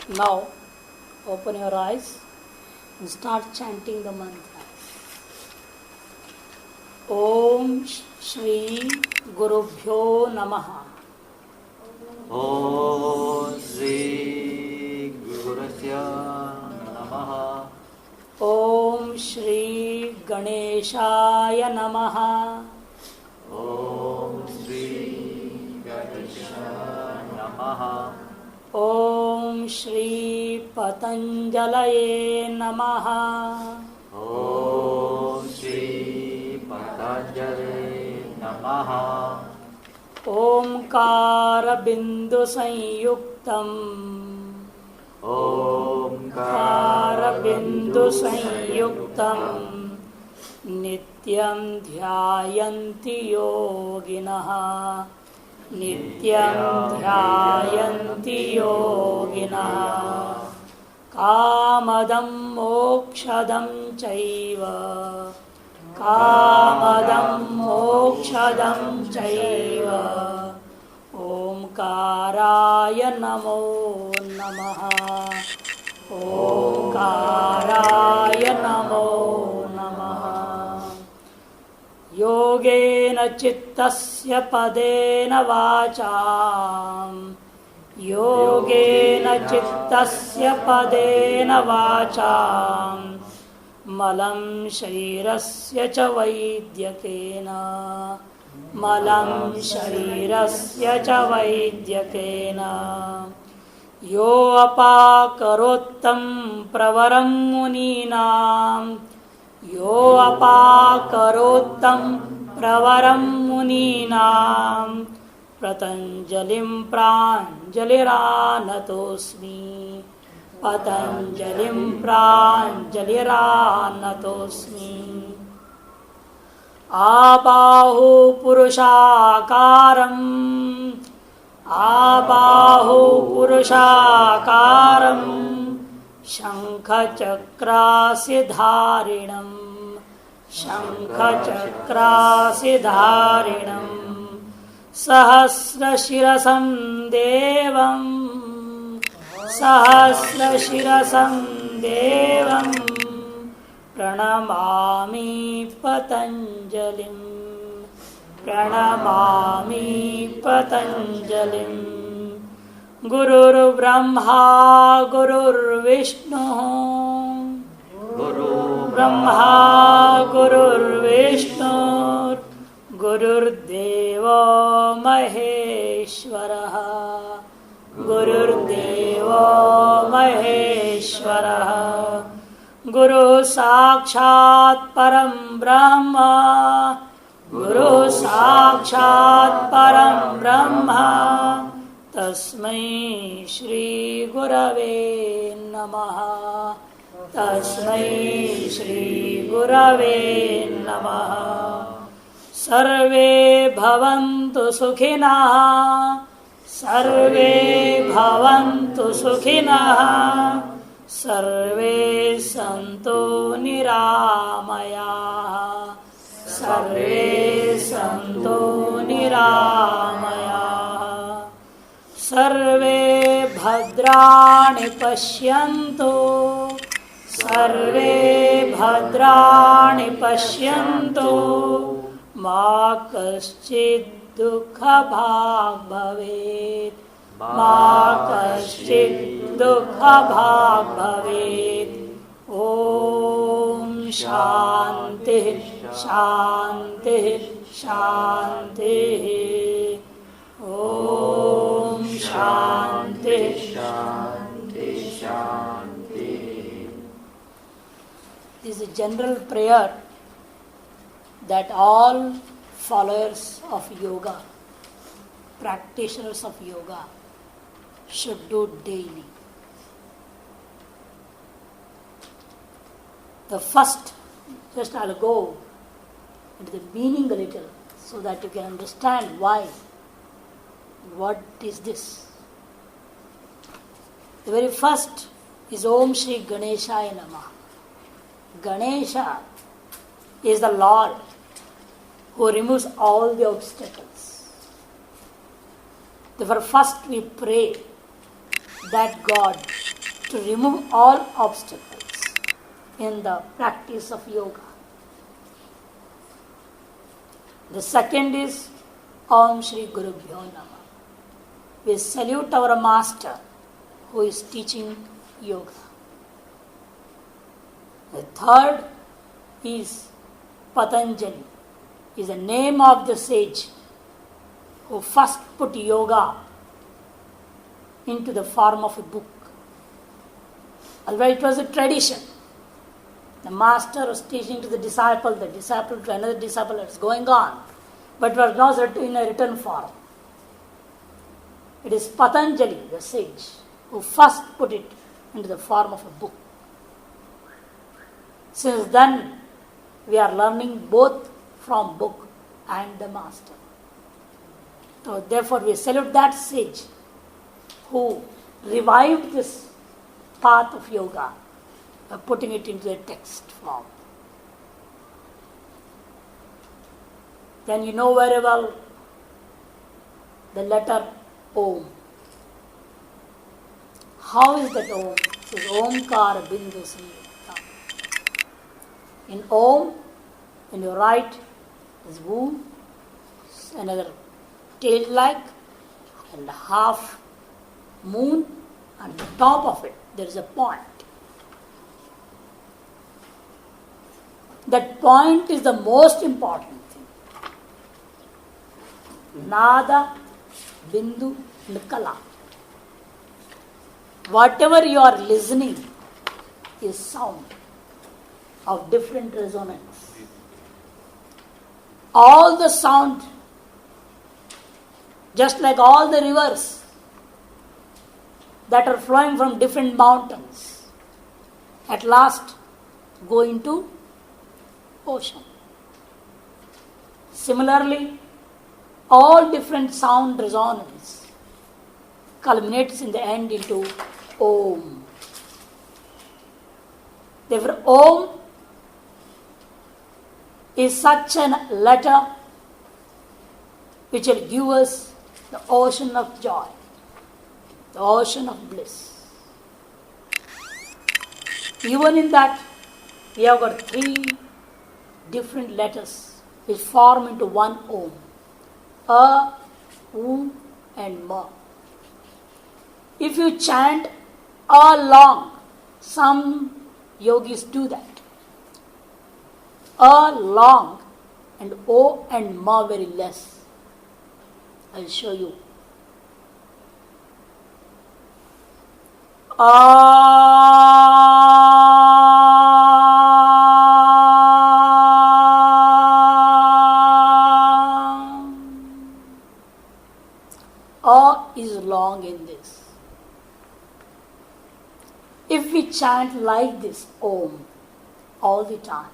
Now, open your eyes and start chanting the mantra. Om Shri Gurubhyo Namaha. Om Shri Gurusya Namaha. Om Shri Ganeshaya Namaha. Om Shri Ganeshaya Namaha. Om Shri Patanjalaye Namaha. Om Shri Patanjali Namaha. Omkara Bindu Sanyuktam. Omkara Bindu Sanyuktam. Nityam Dhyayanti Yoginaha. Nityam Dhyayanti Yoginaha. Kamadam Mokshadam Chaiva. Kamadam Mokshadam Chaiva. Omkaraya Namo Namaha. Omkaraya Namo Namaha. Yogena Chittasya Padena Vacham. Yogena Chittasya Padena Vacham. Malam Sharirasya cha Vaidyakena. Malam Sharirasya cha Vaidyakena. Yo apakarottam pravaram muninam. Yo apakarottam pravaram muninam. Pratanjalim pranjaliranatosmi. Patanjalim pranjaliranatosmi. Abahu purushakaram. Abahu purushakaram. Shankha chakrasi dharinam. Shankha chakrasi dharinam. Sahasra shirasam devam. Sahasra shirasam devam. Pranamami Patanjalim. Pranamami Patanjalim. Gurur Brahma Gurur Vishnu. Guru Brahma Gurur Vishnu. Gurur Deva Maheshwaraha. Gurur Deva Maheshwaraha. Guru Sakshat Param Brahma. Guru Sakshat Param Brahma. Tasmai Shri Gurave Namaha. Tasmai Shri Gurave Namaha. Sarve Bhavantu Sukhinaha. Sarve Bhavantu Sukhinaha. Sarve Santo Niramaya. Sarve Santo Niramaya. Sarve Bhadrani Pashyanto. Sarve Bhadrani Pashyanto. Ma kaschid dukha bhag bhavet. Ma kaschid dukha bhag bhavet. Om Shanti Shanti Shanti. Om Shanti Shanti Shanti. This is a general prayer that all followers of yoga, practitioners of yoga, should do daily. The first, just I'll go into the meaning a little so that you can understand why. What is this? The very first is Om Shri Ganeshaya Namaha. Ganesha is the Lord who removes all the obstacles. Therefore, first we pray that God to remove all obstacles in the practice of yoga. The second is Om Shri Guru Bhyo Namah. We salute our master who is teaching yoga. The third is Patanjali, is the name of the sage who first put yoga into the form of a book. Although it was a tradition, the master was teaching to the disciple to another disciple, it's going on, but it was not in a written form. It is Patanjali, the sage, who first put it into the form of a book. Since then, we are learning both from book and the master. So therefore, we salute that sage who revived this path of yoga by putting it into a text form. Then you know very well the letter Om. How is that Om? It is Omkara Bindu Samyukta. In Om, in your right is womb, another tail-like, and half moon, and the top of it there is a point. That point is the most important thing. Nada, Bindu, and Kala. Whatever you are listening is sound of different resonance. All the sound, just like all the rivers that are flowing from different mountains, at last go into ocean. Similarly, all different sound resonance culminates in the end into Om. Therefore, Om is such a letter which will give us the ocean of joy, the ocean of bliss. Even in that, we have got 3 different letters which form into one Om. A, U, and Ma. If you chant A long, some yogis do that. A long and O and Ma very less. I will show you. A is long in this. If we chant like this Om all the time,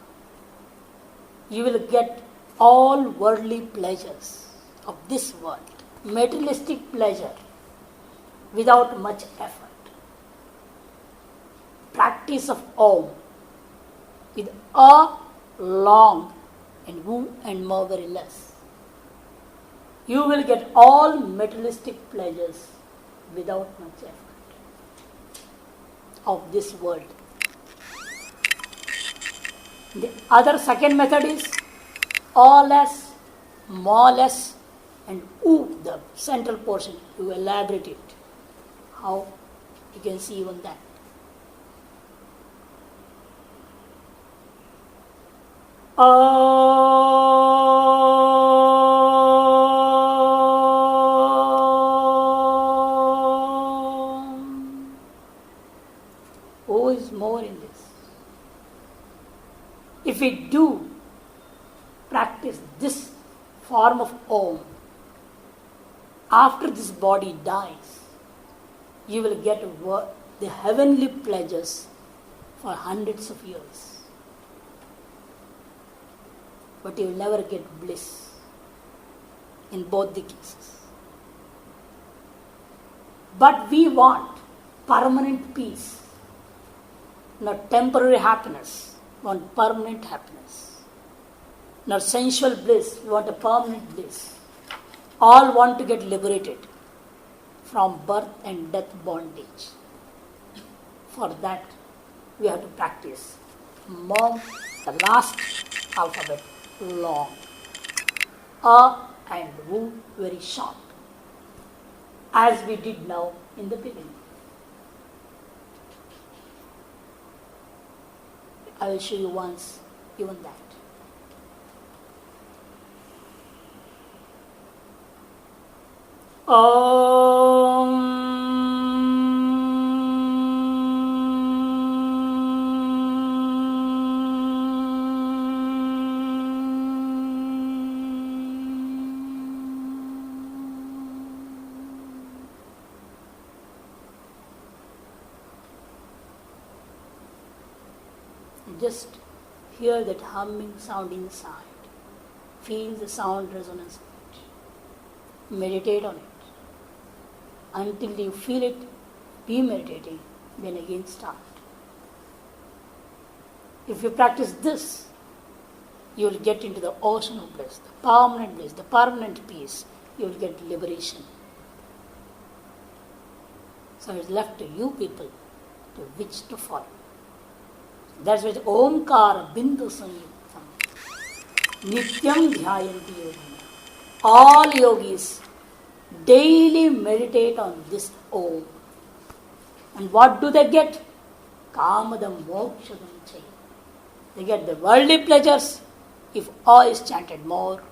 you will get all worldly pleasures of this world, materialistic pleasure, without much effort. Practice of Om with A long and Wu and Ma very less. You will get all materialistic pleasures without much effort of this world. The other second method is A less, Ma less, and U, the central portion. You elaborate it. How? You can see even that. O is more in this. If we do practice this form of Om, after this body dies, you will get the heavenly pleasures for hundreds of years. But you will never get bliss in both the cases. But we want permanent peace, not temporary happiness. We want permanent happiness. Not sensual bliss, we want a permanent bliss. All want to get liberated from birth and death bondage. For that, we have to practice Mom, the last alphabet, long. A and Wu, very short. As we did now in the beginning. I will show you once even that. Just hear that humming sound inside. Feel the sound resonance of it. Meditate on it. Until you feel it, be meditating, then again start. If you practice this, you will get into the ocean of bliss, the permanent peace. You will get liberation. So it's left to you people to which to follow. That's why Omkara Bindu Sanyuktam Nityam Dhyayanti Yogina. All yogis daily meditate on this Om. And what do they get? Kamadam Mokshadam Chay. They get the worldly pleasures if A is chanted more,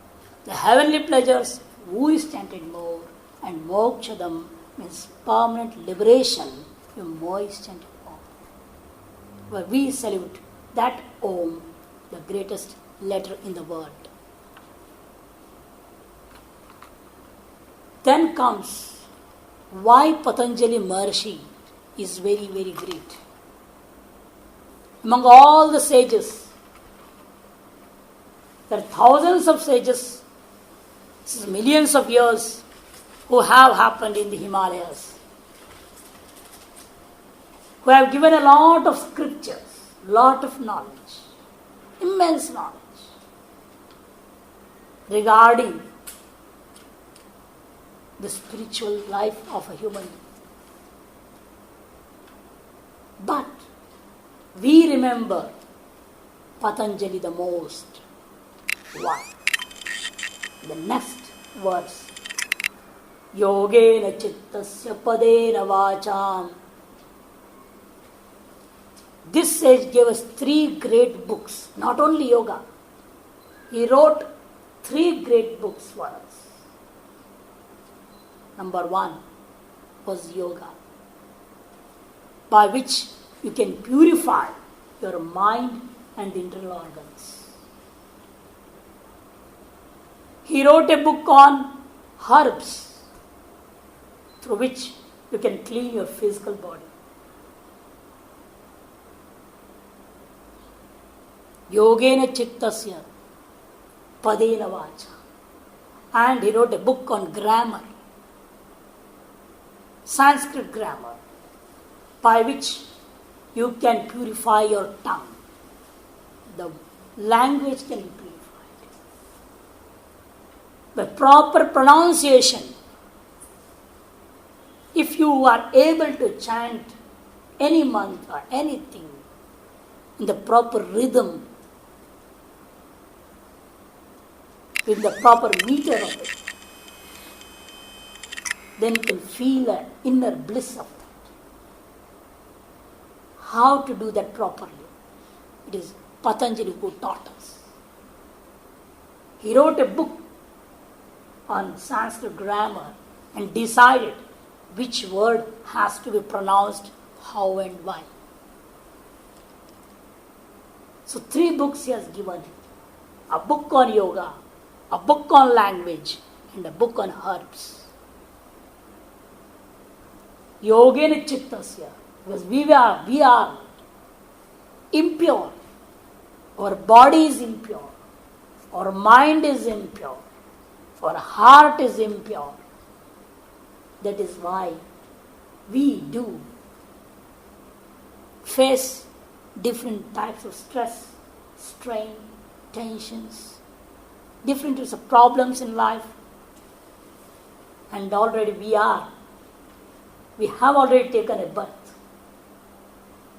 the heavenly pleasures who is chanted more, and Mokshadam means permanent liberation if Mo is chanted more. Where we salute that Om, the greatest letter in the world. Then comes why Patanjali Maharshi is very, very great. Among all the sages, there are thousands of sages, millions of years, who have happened in the Himalayas, who have given a lot of scriptures, lot of knowledge, immense knowledge regarding the spiritual life of a human being. But we remember Patanjali the most. Why? The next verse. Yogena chittasya padena vacham. This sage gave us 3 great books, not only yoga. He wrote 3 great books for us. Number 1 was yoga, by which you can purify your mind and internal organs. He wrote a book on herbs, through which you can clean your physical body. Yogena chittasya padena vacha. And he wrote a book on grammar, Sanskrit grammar, by which you can purify your tongue. The language can be purified. The proper pronunciation. If you are able to chant any mantra or anything in the proper rhythm, in the proper meter of it, then you can feel an inner bliss of that. How to do that properly? It is Patanjali who taught us. He wrote a book on Sanskrit grammar and decided which word has to be pronounced, how and why. So 3 books he has given. A book on yoga, a book on language, and a book on herbs. Yogena chittasya, because we are impure. Our body is impure. Our mind is impure. Our heart is impure. That is why we do face different types of stress, strain, tensions, different types of problems in life. And already we are we have already taken a birth.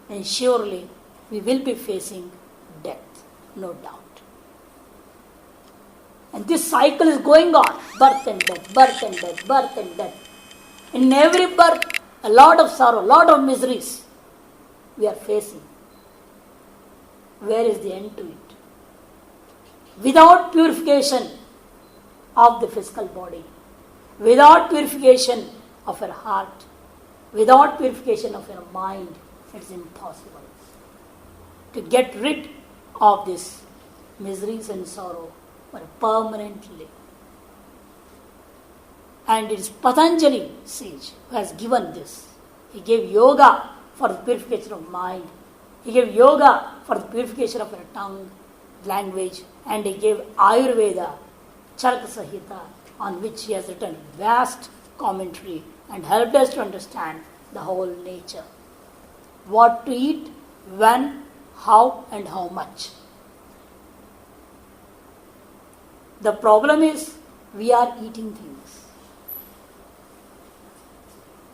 And surely we will be facing death, no doubt. And this cycle is going on, birth and death, birth and death, birth and death. In every birth, a lot of sorrow, a lot of miseries we are facing. Where is the end to it? Without purification of the physical body, without purification of your heart, without purification of your mind, it is impossible to get rid of these miseries and sorrow permanently. And it is Patanjali sage who has given this. He gave yoga for the purification of mind. He gave yoga for the purification of your tongue, language, and he gave Ayurveda, Charaka Sahita, on which he has written vast commentary and helped us to understand the whole nature. What to eat, when, how, and how much. The problem is we are eating things.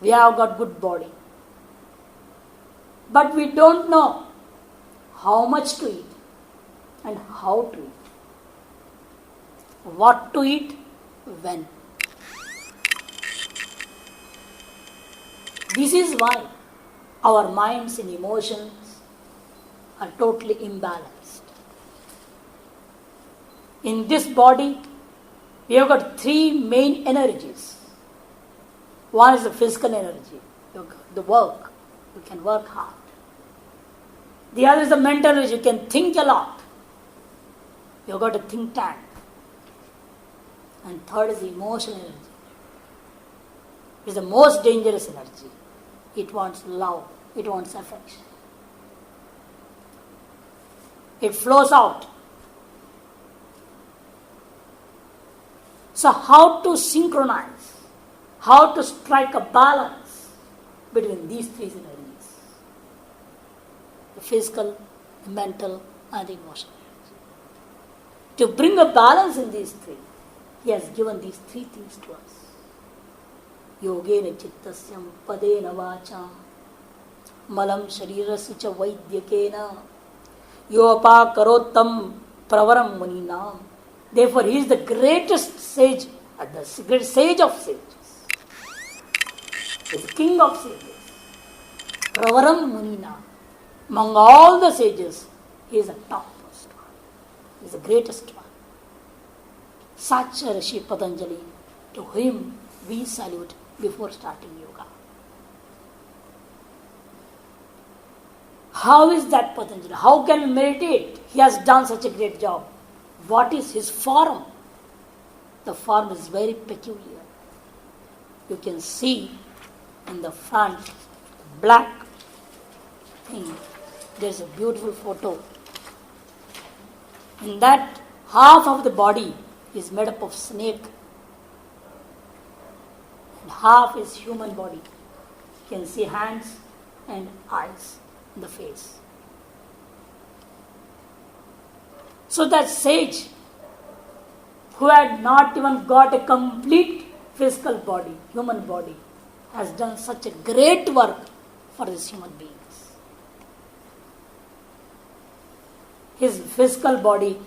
We have got good body. But we don't know how much to eat and how to eat. What to eat, when. This is why our minds and emotions are totally imbalanced. In this body, we have got three main energies. One is the physical energy, the work. You can work hard. The other is the mental energy. You can think a lot. You've got a think tank. And third is the emotional energy. It is the most dangerous energy. It wants love. It wants affection. It flows out. So how to synchronize, how to strike a balance between these three energies? The physical, the mental, and the emotional energy. To bring a balance in these three, he has given these three things to us. Yogena chittasyam padena vacham malam sharirasya cha vaidyakena yopa karottam pravaram muninam. Therefore, he is the greatest sage, the great sage of sages. He is the king of sages. Pravaram munina. Among all the sages, he is the topmost one. He is the greatest one. Such a Rishi Patanjali, to whom we salute before starting yoga. How is that Patanjali? How can we meditate? He has done such a great job. What is his form? The form is very peculiar. You can see in the front, black thing, there's a beautiful photo. In that, half of the body is made up of snake and half is human body. You can see hands and eyes in the face. So that sage, who had not even got a complete physical body, human body, has done such a great work for these human beings. His physical body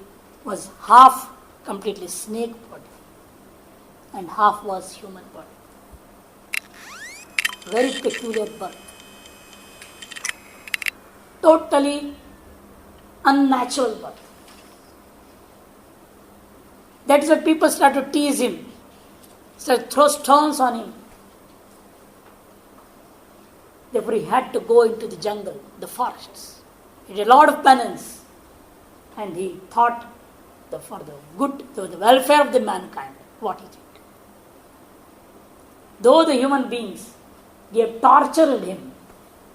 was half completely snake body and half was human body. Very peculiar birth. Totally unnatural birth. That is why people start to tease him, start to throw stones on him. Therefore, he had to go into the jungle, the forests. He did a lot of penance, and he thought for the good, the welfare of the mankind, what he did. Though the human beings gave torture in him,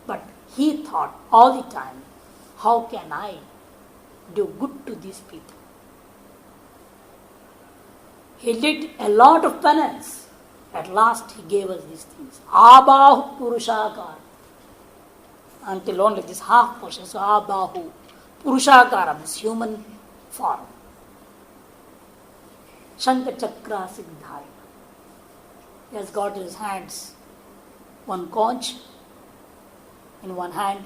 but he thought all the time, how can I do good to these people? He did a lot of penance. At last he gave us these things. Abahu Purushakar. Until only this half portion. So Abahu Purushakara, this human form. Shankha Chakra Siddharina. He has got in his hands one conch in one hand.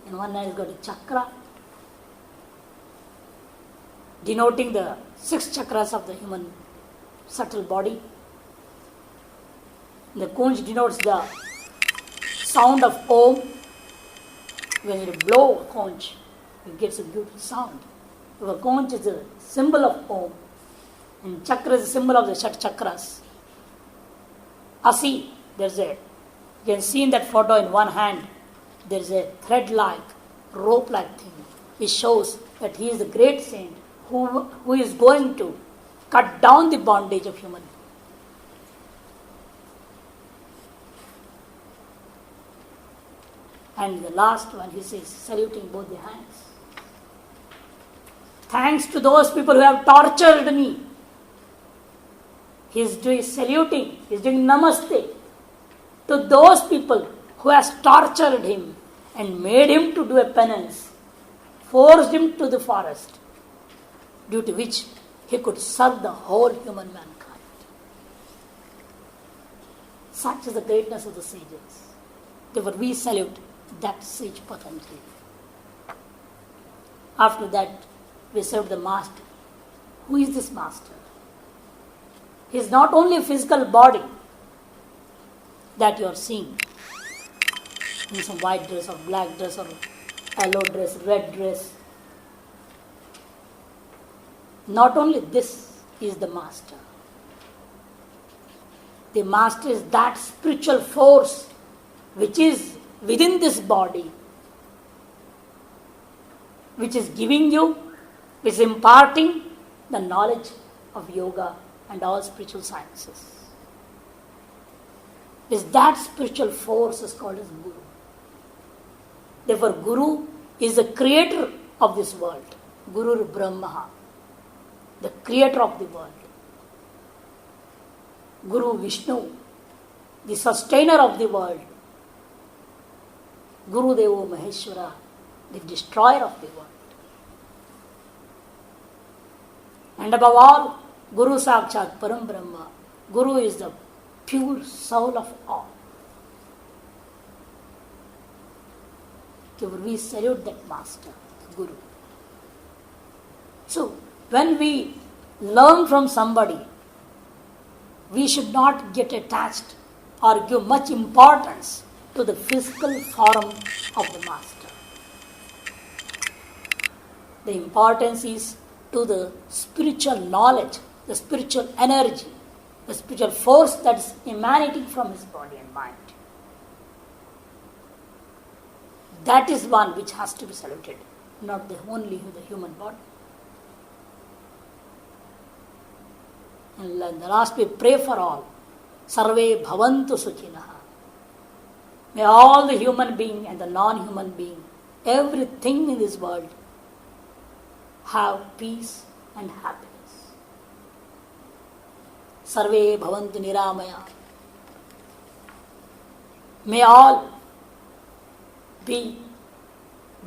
In one hand, he's got a chakra, denoting the 6 chakras of the human subtle body. The conch denotes the sound of Om. When you blow a conch, it gets a beautiful sound. The conch is a symbol of Om, and chakra is a symbol of the Shat chakras. Asi, there's a, you can see in that photo in one hand, there's a thread-like, rope-like thing, which shows that he is the great saint who is going to cut down the bondage of human. And the last one, he says, saluting both the hands. Thanks to those people who have tortured me. He is doing saluting, he is doing namaste to those people who has tortured him and made him to do a penance, forced him to the forest, due to which he could serve the whole human mankind. Such is the greatness of the sages. Therefore we salute that sage Patanjali. After that, we serve the master. Who is this master? He is not only a physical body that you are seeing in some white dress or black dress or yellow dress, red dress. Not only this is the master. The master is that spiritual force which is within this body, which is giving you, which is imparting the knowledge of yoga and all spiritual sciences. Is that spiritual force is called as Guru. Therefore, Guru is the creator of this world. Guru Brahma, the creator of the world. Guru Vishnu, the sustainer of the world. Guru Devo Maheshwara, the destroyer of the world. And above all, Guru Sakshat Param Brahma. Guru is the pure soul of all. We salute that master, the Guru. So, when we learn from somebody, we should not get attached or give much importance to the physical form of the master. The importance is to the spiritual knowledge, the spiritual energy, the spiritual force that is emanating from his body and mind. That is one which has to be saluted, not only the human body. And the last we pray for all. Sarve bhavantu sukhinaha. May all the human being and the non-human being, everything in this world, have peace and happiness. Sarve bhavantu niramaya. May all be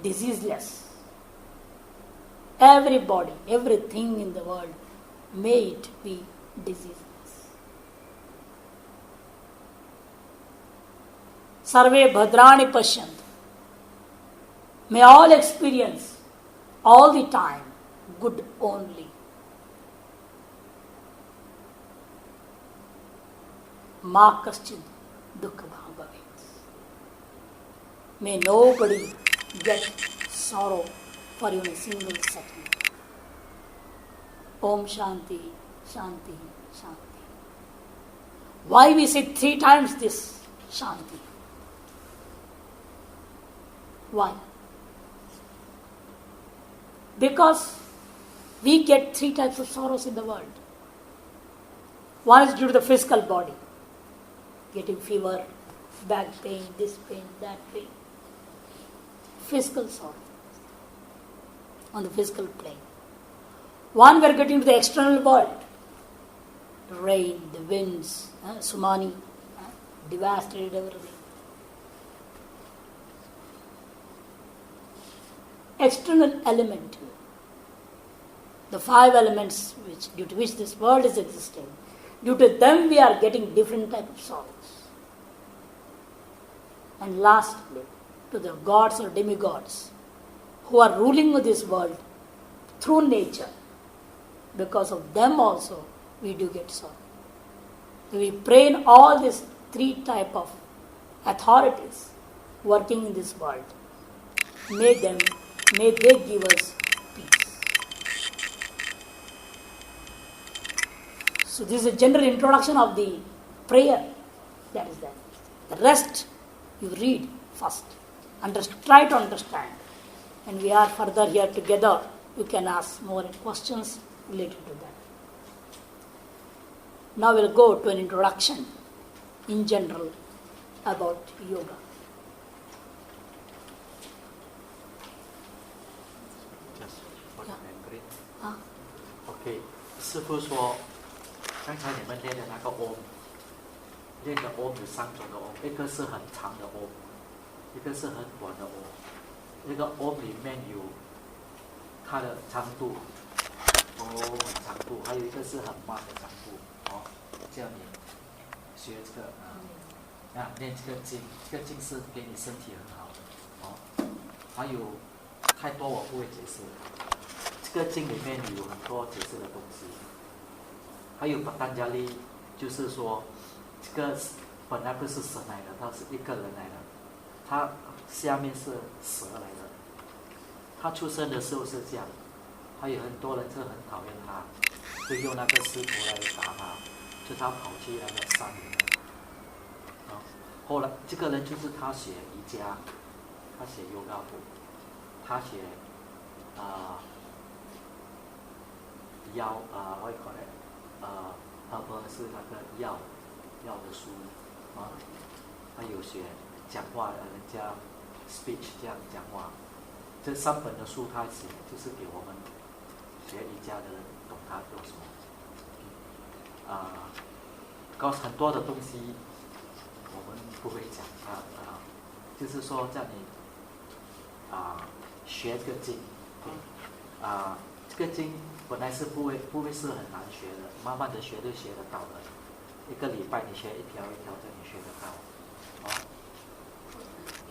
diseaseless. Everybody, everything in the world, may it be diseaseless. Sarve bhadrani pashyantu. May all experience all the time good only. Ma kaschid dukkha bhavet. May nobody get sorrow for even a single second. Om Shanti, Shanti, Shanti. Why we say 3 times this Shanti? Why? Because we get 3 types of sorrows in the world. One is due to the physical body, getting fever, back pain, this pain, that pain. Physical sorrow on the physical plane. One we are getting to the external world. The rain, the winds, tsunami, devastated everything. External element. The 5 elements due to which this world is existing. Due to them we are getting different types of sorrows. And lastly, to the gods or demigods who are ruling this world through nature. Because of them also we do get sorrow. We pray in all these three type of authorities working in this world. May they give us peace. So this is a general introduction of the prayer. That is that. The rest you read first. Try to understand. And we are further here together. You can ask more questions related to that. Now we'll go to an introduction in general about yoga. Just for the memory. OK， 师父说，刚才你们练的那个 Om， 练的 Om 有3种的 Om， 一个是很长的 Om， 一个是很短的 Om。那个 Om 里面有它的长度，很长度，还有一个是很慢的长度。叫你学这个练这个经，这个经是给你身体很好的。还有太多我不会解释。这个经里面有很多解释的东西。还有巴丹加利，就是说这个本来不是神来的，他是一个人来的，他下面是蛇来的。他出生的时候是这样，还有很多人是很讨厌他，就用那个石头来打他。就他跑去那个山里面，后来这个人就是他学瑜伽，他学瑜伽部，他学药what you call it herbal 是那个药的书他有学讲话人家 speech 这样讲话，这3本的书他写就是给我们学瑜伽的人懂他做什么。很多的东西我们不会讲就是说叫你学这个经，这个经本来是不会是很难学的，慢慢的学都学得到的。1个礼拜你学一条一条的，你学得到。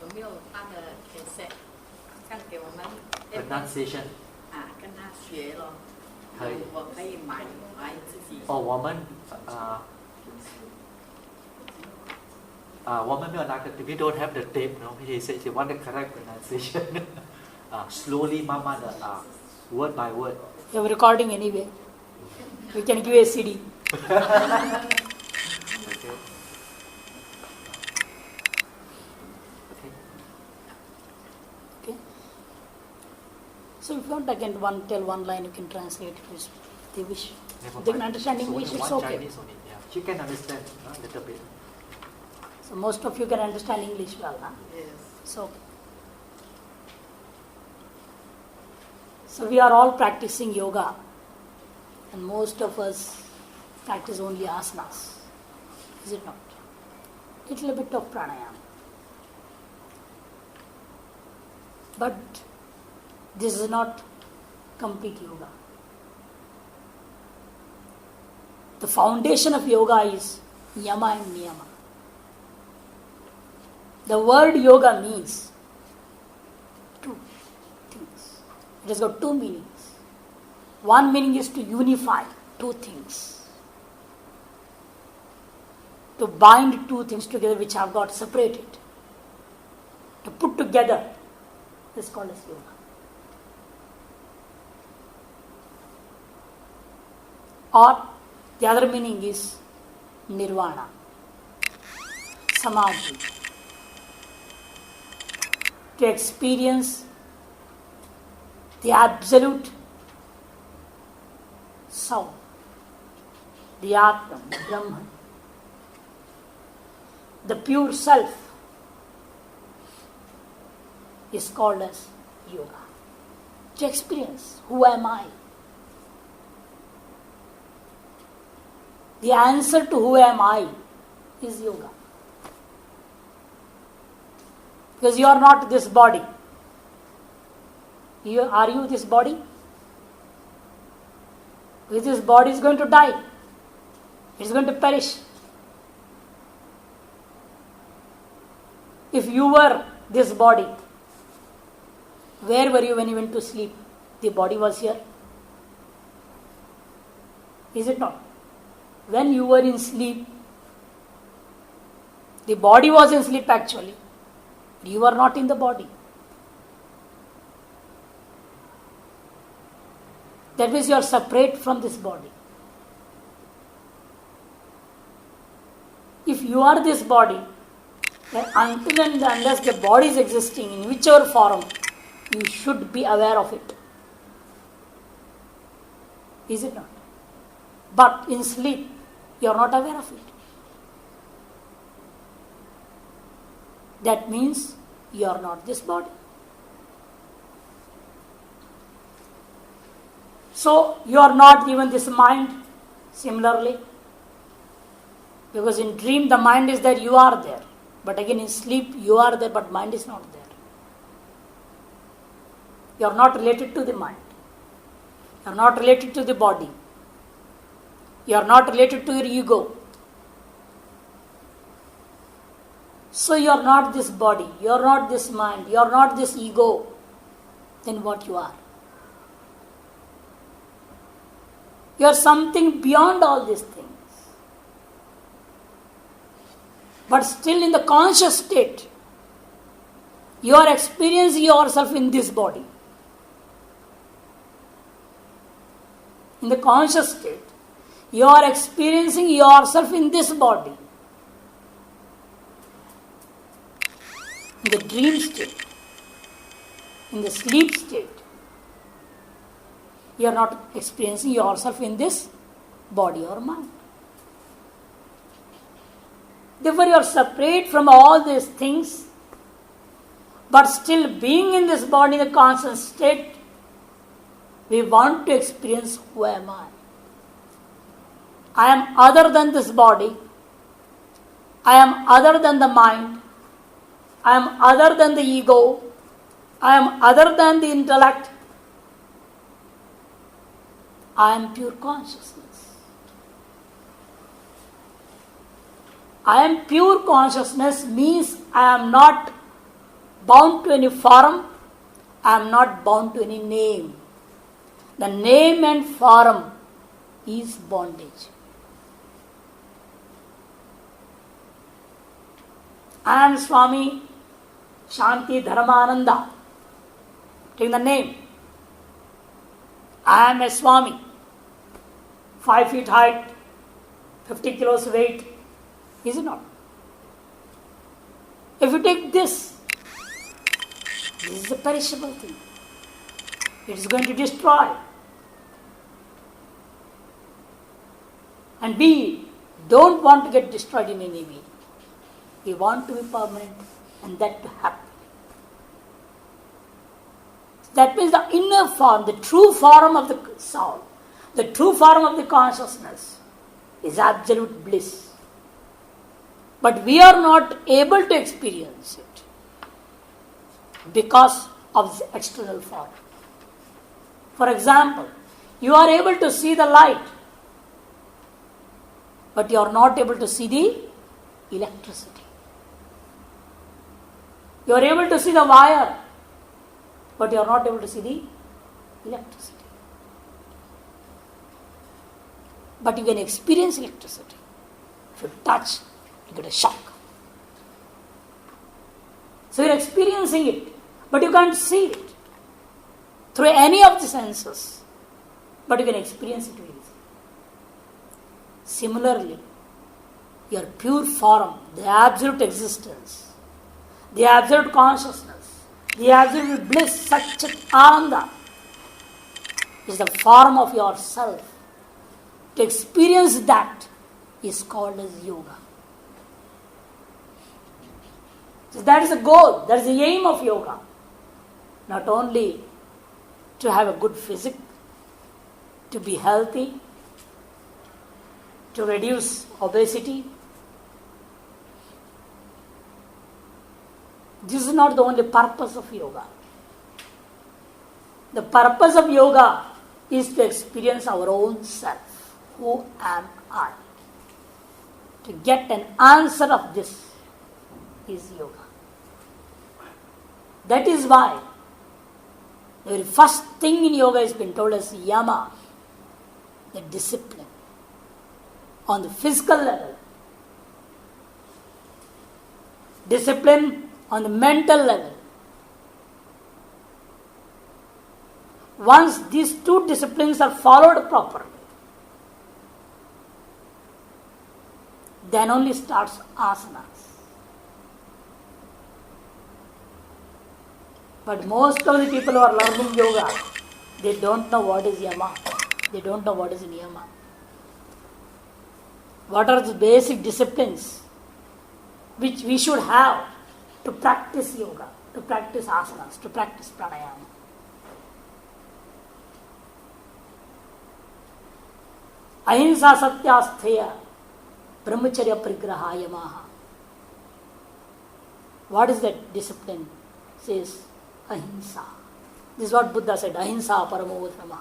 有没有他的 cassette 这样给我们 pronunciation 跟他学咯？可以，我可以买自己。我们我们没有那个 we don't have the tape, no. He said he want the correct pronunciation. Slowly 慢慢的word by word. You have recording anyway. We can give a CD. Okay. So if you want, I can tell one line, you can translate if they wish. They can understand English, it's okay. Chinese only, yeah. She can understand a little bit. So most of you can understand English well, huh? Yes. So we are all practicing yoga, and most of us practice only asanas. Is it not? Little bit of pranayama. But this is not complete yoga. The foundation of yoga is yama and niyama. The word yoga means 2 things. It has got 2 meanings. One meaning is to unify 2 things. To bind 2 things together which have got separated. To put together is called as yoga. Or the other meaning is nirvana, samadhi. To experience the absolute soul, the Atman, the Brahman, the pure self is called as yoga. To experience who am I. The answer to who am I is yoga. Because you are not this body. Are you this body? Because this body is going to die. It is going to perish. If you were this body, where were you when you went to sleep? The body was here. Is it not? When you were in sleep, the body was in sleep actually. You were not in the body. That means you are separate from this body. If you are this body, then until and unless the body is existing in whichever form, you should be aware of it. Is it not? But in sleep, you are not aware of it. That means you are not this body. So you are not even this mind. Similarly, because in dream the mind is there, you are there. But again in sleep you are there, but mind is not there. You are not related to the mind. You are not related to the body. You are not related to your ego. So you are not this body, you are not this mind, you are not this ego. Then what you are? You are something beyond all these things. But still in the conscious state, you are experiencing yourself in this body. In the conscious state, you are experiencing yourself in this body. In the dream state, in the sleep state, you are not experiencing yourself in this body or mind. Therefore, you are separate from all these things, but still being in this body, in the conscious state, we want to experience who am I. I am other than this body. I am other than the mind. I am other than the ego. I am other than the intellect. I am pure consciousness. I am pure consciousness means I am not bound to any form. I am not bound to any name. The name and form is bondage. I am Swami Shantidharmananda. Take the name. I am a Swami. 5 feet height, 50 kilos weight. Is it not? If you take this is a perishable thing. It is going to destroy. And we don't want to get destroyed in any way. We want to be permanent and that to happen. That means the inner form, the true form of the soul, the true form of the consciousness is absolute bliss. But we are not able to experience it because of the external form. For example, you are able to see the light, but you are not able to see the electricity. You are able to see the wire, but you are not able to see the electricity. But you can experience electricity. If you touch, you get a shock. So you are experiencing it, but you can't see it through any of the senses, but you can experience it very easily. Similarly, your pure form, the absolute existence, the absolute consciousness, the absolute bliss, Satchit Ananda, is the form of yourself. To experience that is called as yoga. So that is the goal, that is the aim of yoga. Not only to have a good physique, to be healthy, to reduce obesity. This is not the only purpose of yoga. The purpose of yoga is to experience our own self. Who am I? To get an answer of this is yoga. That is why the very first thing in yoga has been told as yama, the discipline. On the physical level, discipline on the mental level. Once these two disciplines are followed properly, then only starts asanas. But most of the people who are learning yoga, they don't know what is yama. They don't know what is niyama. What are the basic disciplines which we should have to practice yoga, to practice asanas, to practice pranayama? Ahimsa satya astheya brahmacharya parigraha yamaha. What is that discipline? Says ahimsa. This is what Buddha said, ahimsa paramo dharma.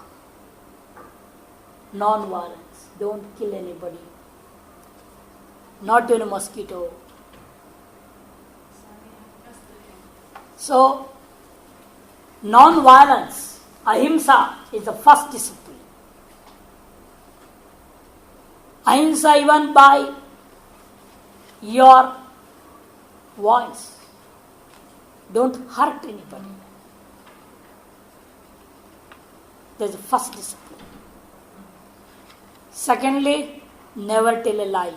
Non-violence. Don't kill anybody. Not even a mosquito. So, non-violence, ahimsa, is the first discipline. Ahimsa even by your voice. Don't hurt anybody. That's the first discipline. Secondly, never tell a lie.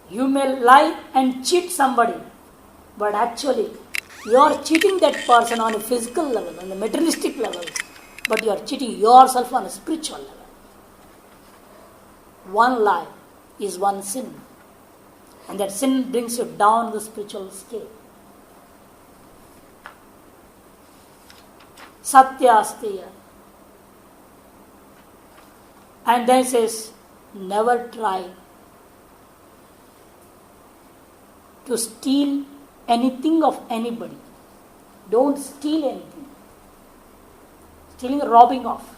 You may lie and cheat somebody, but actually you are cheating that person on a physical level, on a materialistic level, but you are cheating yourself on a spiritual level. One lie is one sin, and that sin brings you down the spiritual scale. Satya asteya. And then says, never try to steal anything of anybody. Don't steal anything. Stealing, robbing off.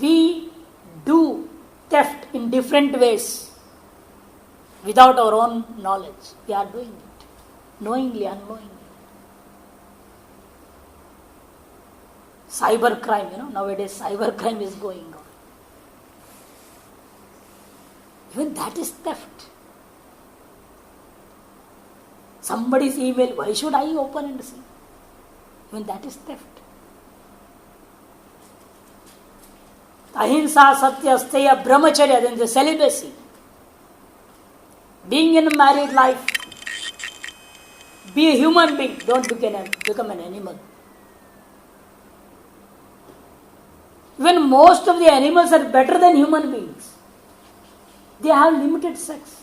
We do theft in different ways without our own knowledge. We are doing it, knowingly, unknowingly. Cyber crime, nowadays cyber crime is going on. Even that is theft. Somebody's email, why should I open and see? Even that is theft. Ahimsa, satya, steya, brahmacharya, then the celibacy. Being in a married life, be a human being, don't become an animal. Even most of the animals are better than human beings. They have limited sex.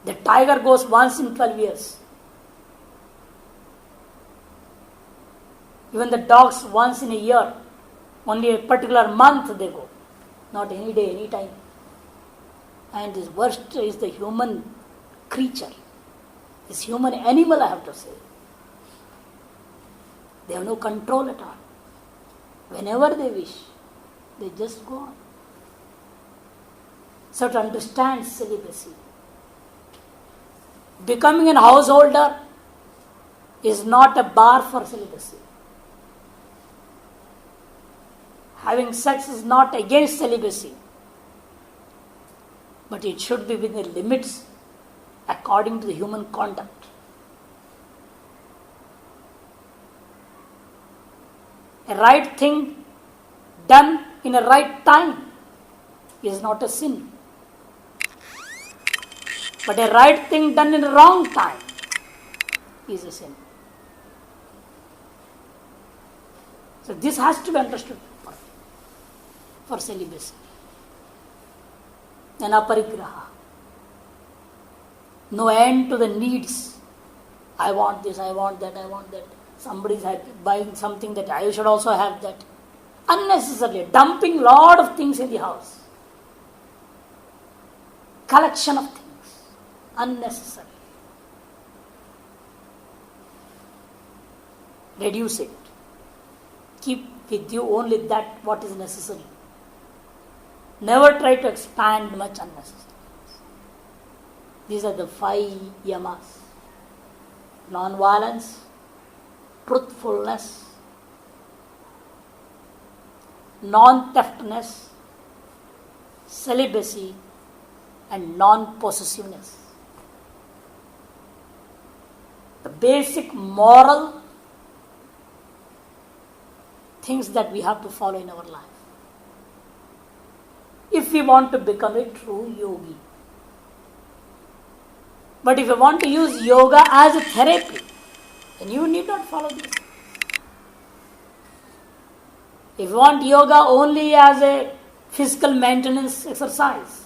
The tiger goes once in 12 years. Even the dogs once in a year. Only a particular month they go. Not any day, any time. And this worst is the human creature. This human animal, I have to say. They have no control at all. Whenever they wish, they just go on. So to understand celibacy, becoming an householder is not a bar for celibacy. Having sex is not against celibacy, but it should be within the limits according to the human conduct. A right thing done in a right time is not a sin. But a right thing done in a wrong time is a sin. So this has to be understood for celibacy. And aparigraha. No end to the needs. I want this, I want that, I want that. Somebody is buying something that I should also have that. Unnecessarily dumping lot of things in the house. Collection of things. Unnecessary. Reduce it. Keep with you only that what is necessary. Never try to expand much unnecessary. These are the 5 yamas. Non-violence, truthfulness, non-theftness, celibacy, and non-possessiveness. The basic moral things that we have to follow in our life. If we want to become a true yogi. But if you want to use yoga as a therapy, then you need not follow this. If you want yoga only as a physical maintenance exercise,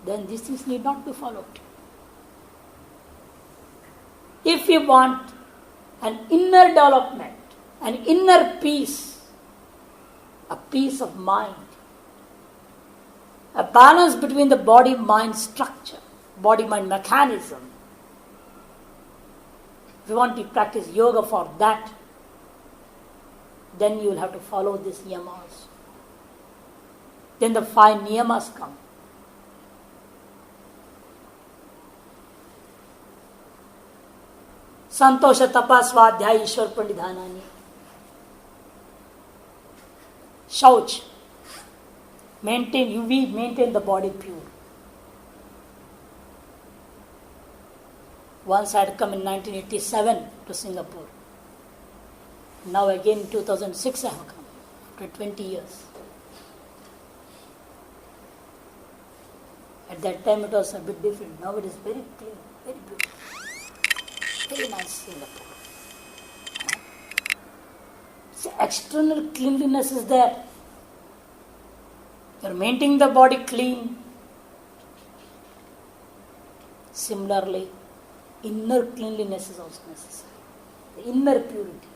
then these things need not be followed. If you want an inner development, an inner peace, a peace of mind, a balance between the body-mind structure, body-mind mechanism. If you want to practice yoga for that, then you will have to follow these yamas. Then the 5 niyamas come. Santosha tapa swadhyaya ishwar pranidhanani. Shauch. We maintain the body pure. Once I had come in 1987 to Singapore. Now again in 2006 I have come, after 20 years. At that time it was a bit different. Now it is very clean, very beautiful. Very nice Singapore. So external cleanliness is there. You are maintaining the body clean. Similarly, inner cleanliness is also necessary. The inner purity.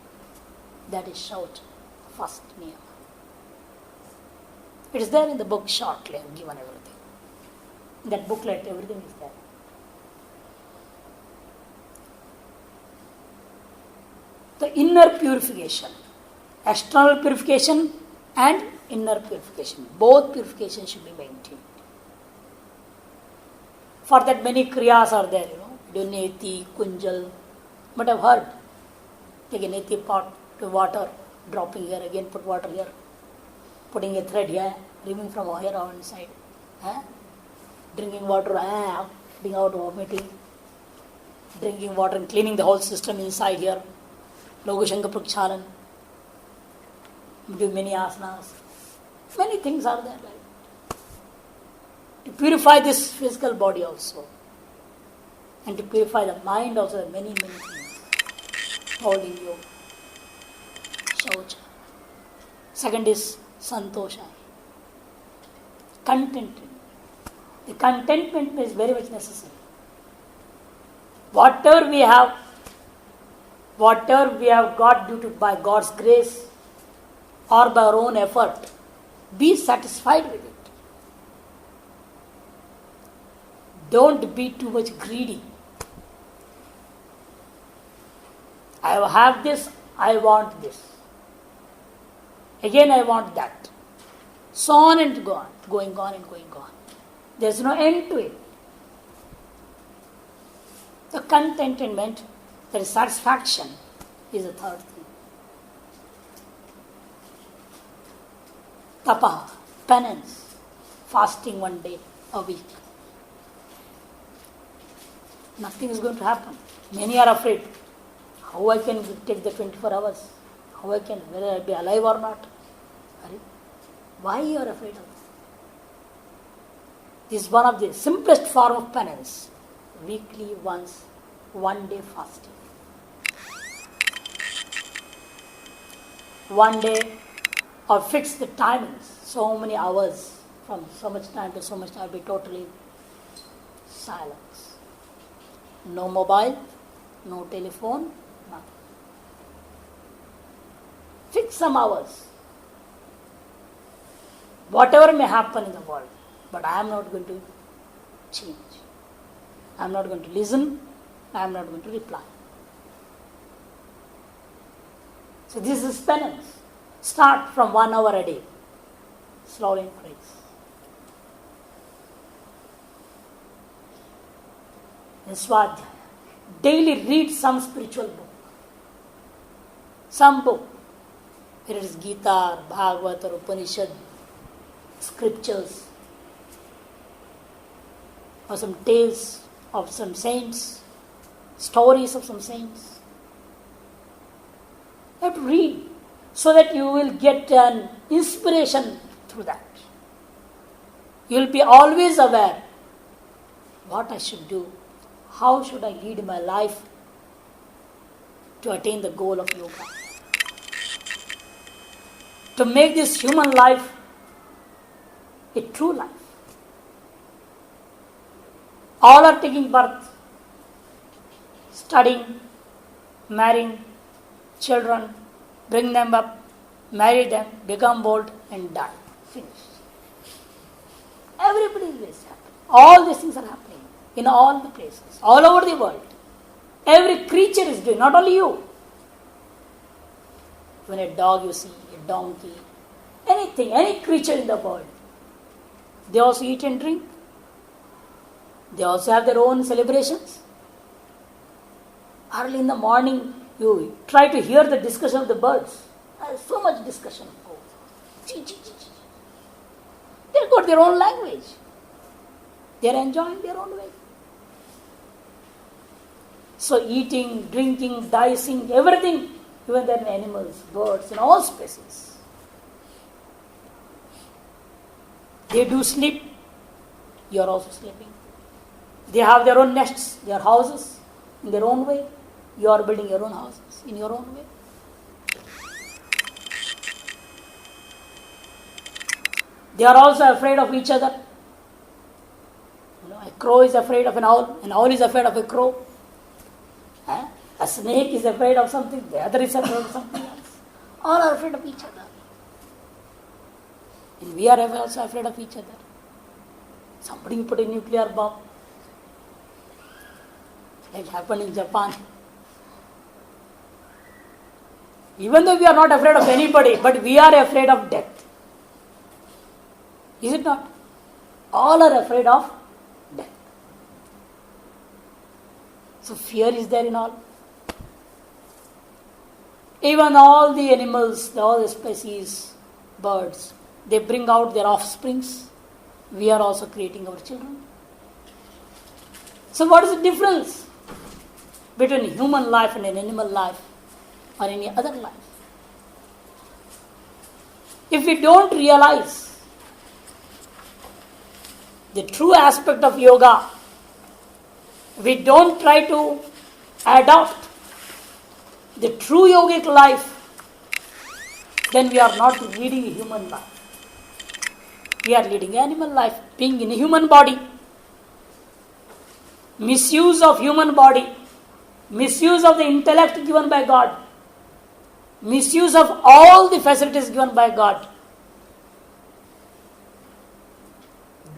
That is shout, first niyama. It is there in the book shortly. I have given everything. In that booklet, everything is there. The inner purification, external purification and inner purification. Both purifications should be maintained. For that many kriyas are there, Duneti, Kunjal. But I've heard, take a neti pot to water, dropping here, again put water here, putting a thread here, removing from here or inside. Drinking water, getting out, vomiting. Drinking water and cleaning the whole system inside here. Logoshanka Prakshalan. Do many asanas. Many things are there. Right? To purify this physical body also. And to purify the mind also, there are many, many things. Holy yoga. Shaucha. Second is santosha. Contentment. The contentment is very much necessary. Whatever we have got due to by God's grace or by our own effort, be satisfied with it. Don't be too much greedy. I have this, I want this. Again I want that. So on and go on, going on and going on. There is no end to it. The contentment, that is satisfaction, is the third thing. Tapa, penance, fasting 1 day a week. Nothing is going to happen. Many are afraid. How I can take the 24 hours? How I can, whether I be alive or not? Why you are afraid of this? This is one of the simplest form of penance. Weekly once, 1 day fasting. 1 day, or fix the timings, so many hours, from so much time to so much time, be totally silence. No mobile, no telephone, nothing. Fix some hours. Whatever may happen in the world, but I am not going to change. I am not going to listen. I am not going to reply. So this is penance. Start from 1 hour a day. Slowly increase. In Swadhyaya, daily read some spiritual book. Some book. Whether it is Gita, or Bhagavad or Upanishad, scriptures, or some tales of some saints, stories of some saints. You have to read so that you will get an inspiration through that. You will be always aware what I should do, how should I lead my life to attain the goal of yoga. To make this human life a true life. All are taking birth, studying, marrying, children, bring them up, marry them, become old and die. Finish. Everybody is this happening. All these things are happening in all the places, all over the world. Every creature is doing, not only you. When a dog you see, a donkey, anything, any creature in the world, they also eat and drink. They also have their own celebrations. Early in the morning, you try to hear the discussion of the birds. There's so much discussion. They've got their own language. They're enjoying their own way. So eating, drinking, dicing, everything, even there are animals, birds, in all species. They do sleep. You are also sleeping. They have their own nests, their houses, in their own way. You are building your own houses in your own way. They are also afraid of each other. A crow is afraid of an owl is afraid of a crow. A snake is afraid of something, the other is afraid of something else. All are afraid of each other. And we are also afraid of each other. Somebody will put a nuclear bomb. Like happened in Japan. Even though we are not afraid of anybody, but we are afraid of death. Is it not? All are afraid of death. So fear is there in all. Even all the animals, all the species, birds, they bring out their offsprings. We are also creating our children. So what is the difference between human life and an animal life or any other life? If we don't realize the true aspect of yoga, we don't try to adopt the true yogic life, then we are not leading a human life. We are leading animal life, being in a human body. Misuse of human body, misuse of the intellect given by God, misuse of all the facilities given by God.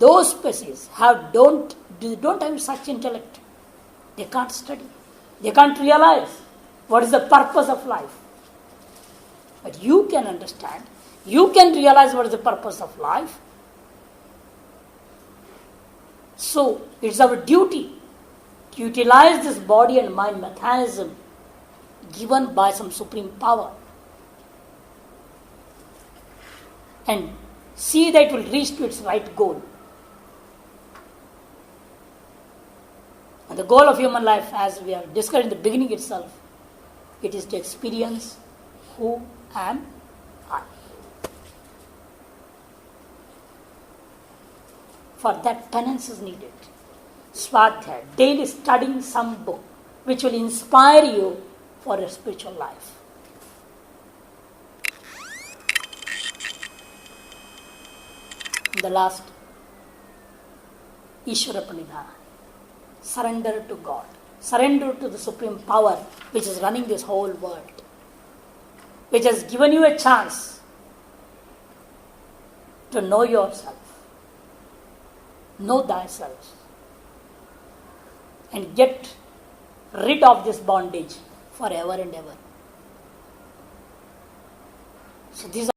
Those species don't have such intellect. They can't study. They can't realize what is the purpose of life. But you can understand. You can realize what is the purpose of life. So, it's our duty to utilize this body and mind mechanism given by some supreme power and see that it will reach to its right goal. And the goal of human life, as we have discussed in the beginning itself, it is to experience who am I. For that, penance is needed. Swadhyaya, daily studying some book which will inspire you for your spiritual life. And the last, Ishvara Pranidhana. Surrender to God. Surrender to the supreme power which is running this whole world, which has given you a chance to know yourself, know thyself, and get rid of this bondage forever and ever. So these